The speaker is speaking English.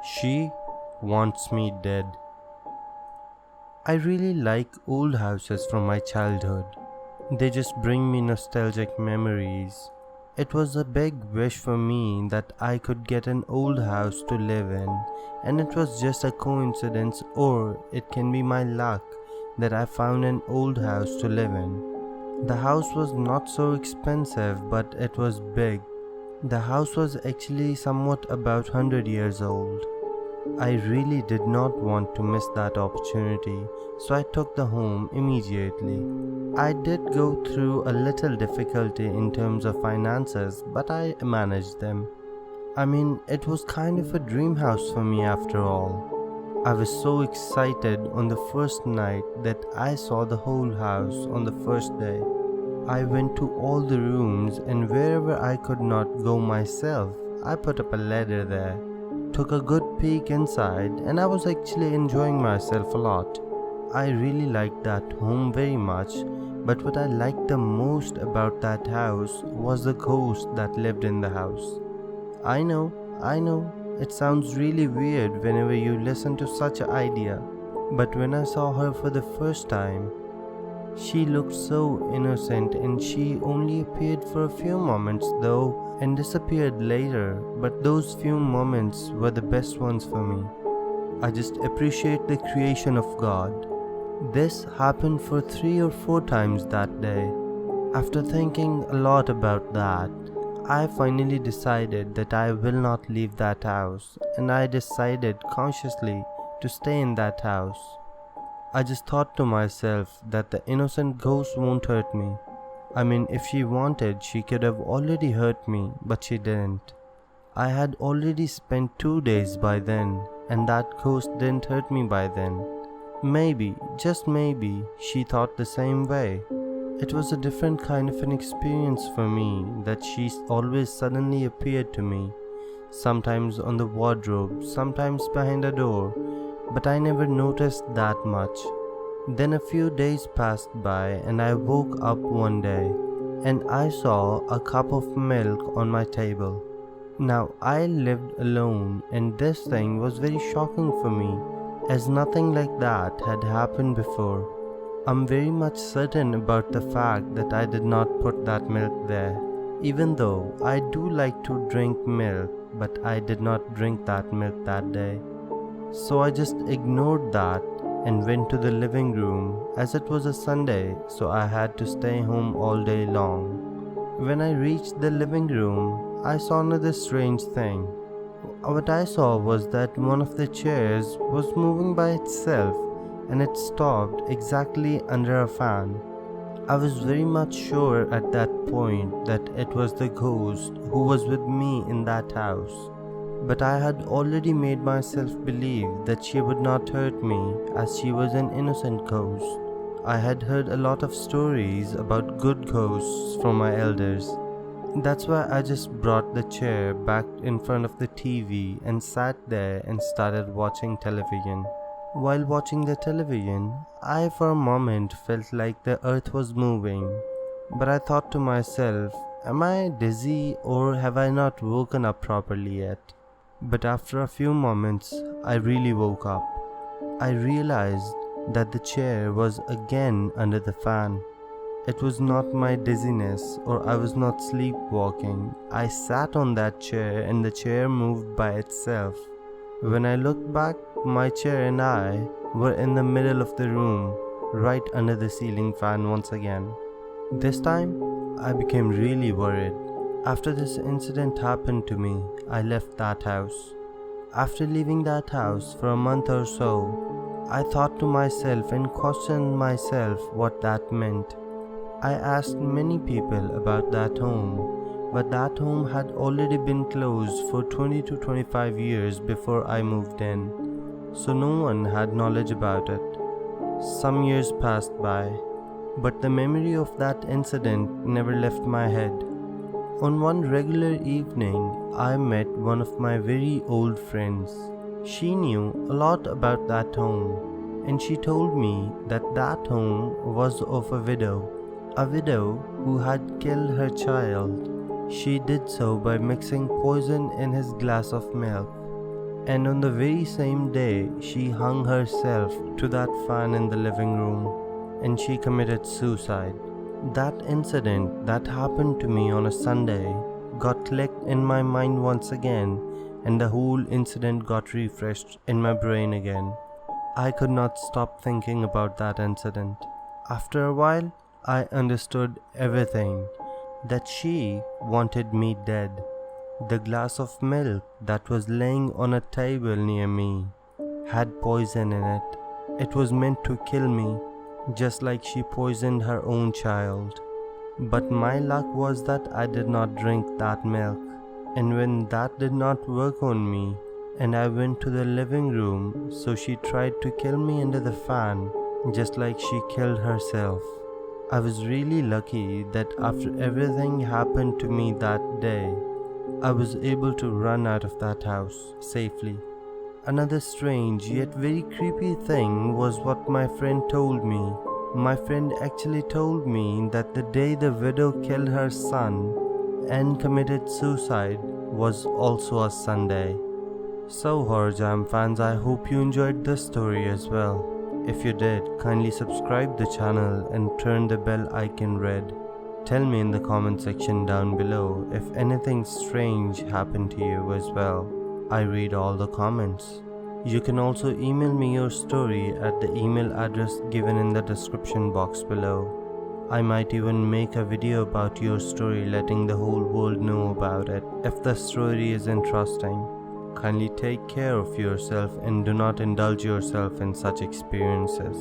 She wants me dead. I really like old houses from my childhood. They just bring me nostalgic memories. It was a big wish for me that I could get an old house to live in, and it was just a coincidence, or it can be my luck that I found an old house to live in. The house was not so expensive, but it was big. The house was actually somewhat about 100 years old. I really did not want to miss that opportunity, so I took the home immediately. I did go through a little difficulty in terms of finances, but I managed them. It was kind of a dream house for me after all. I was so excited on the first night that I saw the whole house on the first day. I went to all the rooms, and wherever I could not go myself, I put up a ladder there. Took a good peek inside, and I was actually enjoying myself a lot. I really liked that home very much, but what I liked the most about that house was the ghost that lived in the house. I know, it sounds really weird whenever you listen to such an idea, but when I saw her for the first time, she looked so innocent, and she only appeared for a few moments though and disappeared later, but those few moments were the best ones for me. I just appreciate the creation of God. This happened for 3 or 4 times that day. After thinking a lot about that, I finally decided that I will not leave that house, and I decided consciously to stay in that house. I just thought to myself that the innocent ghost won't hurt me. If she wanted, she could have already hurt me, but she didn't. I had already spent 2 days by then, and that ghost didn't hurt me by then. Maybe, just maybe, she thought the same way. It was a different kind of an experience for me that she always suddenly appeared to me, sometimes on the wardrobe, sometimes behind a door, but I never noticed that much. Then a few days passed by, and I woke up one day and I saw a cup of milk on my table. Now I lived alone, and this thing was very shocking for me, as nothing like that had happened before. I'm very much certain about the fact that I did not put that milk there, even though I do like to drink milk, but I did not drink that milk that day. So I just ignored that and went to the living room, as it was a Sunday, so I had to stay home all day long. When I reached the living room, I saw another strange thing. What I saw was that one of the chairs was moving by itself, and it stopped exactly under a fan. I was very much sure at that point that it was the ghost who was with me in that house. But I had already made myself believe that she would not hurt me, as she was an innocent ghost. I had heard a lot of stories about good ghosts from my elders. That's why I just brought the chair back in front of the TV and sat there and started watching television. While watching the television, I for a moment felt like the earth was moving. But I thought to myself, am I dizzy, or have I not woken up properly yet? But after a few moments, I really woke up. I realized that the chair was again under the fan. It was not my dizziness, or I was not sleepwalking. I sat on that chair and the chair moved by itself. When I looked back, my chair and I were in the middle of the room, right under the ceiling fan once again. This time, I became really worried. After this incident happened to me, I left that house. After leaving that house for a month or so, I thought to myself and questioned myself what that meant. I asked many people about that home, but that home had already been closed for 20 to 25 years before I moved in, so no one had knowledge about it. Some years passed by, but the memory of that incident never left my head. On one regular evening, I met one of my very old friends. She knew a lot about that home, and she told me that that home was of a widow who had killed her child. She did so by mixing poison in his glass of milk. And on the very same day, she hung herself to that fan in the living room and she committed suicide. That incident that happened to me on a Sunday got clicked in my mind once again, and the whole incident got refreshed in my brain again. I could not stop thinking about that incident. After a while, I understood everything, that she wanted me dead. The glass of milk that was laying on a table near me had poison in it. It was meant to kill me, just like she poisoned her own child. But my luck was that I did not drink that milk. And when that did not work on me, and I went to the living room, so she tried to kill me under the fan, just like she killed herself. I was really lucky that after everything happened to me that day, I was able to run out of that house safely. Another strange yet very creepy thing was what my friend told me. My friend actually told me that the day the widow killed her son and committed suicide was also a Sunday. So Horror Jam fans, I hope you enjoyed this story as well. If you did, kindly subscribe the channel and turn the bell icon red. Tell me in the comment section down below if anything strange happened to you as well. I read all the comments. You can also email me your story at the email address given in the description box below. I might even make a video about your story, letting the whole world know about it if the story is interesting. Kindly take care of yourself and do not indulge yourself in such experiences.